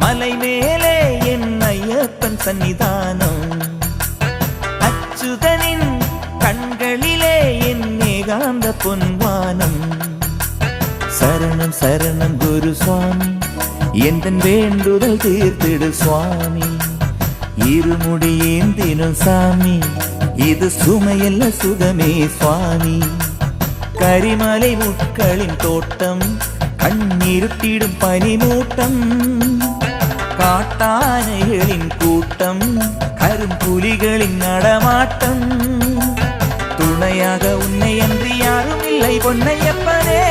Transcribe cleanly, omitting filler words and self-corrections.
மலை மேலே என் ஐயப்பன் சன்னிதானம் அச்சுதனின் கண்களிலே என் ஏகாந்த பொன்வானம் சரணம் சரணம் குரு சுவாமி எந்தன் வேண்டுதல் தீர்த்திடு சுவாமி இருமுடி ஏந்தினும் சாமி இது சுமையல்ல சுகமே சுவாமி கரிமலை முட்களின் தோட்டம் கண்ணீருட்டிடும் பனிமூட்டம் காட்டானைகளின் கூட்டம் கரும்புலிகளின் நடமாட்டம் துணையாக உன்னை அன்றி யாரும் இல்லை பொன்னையப்பனே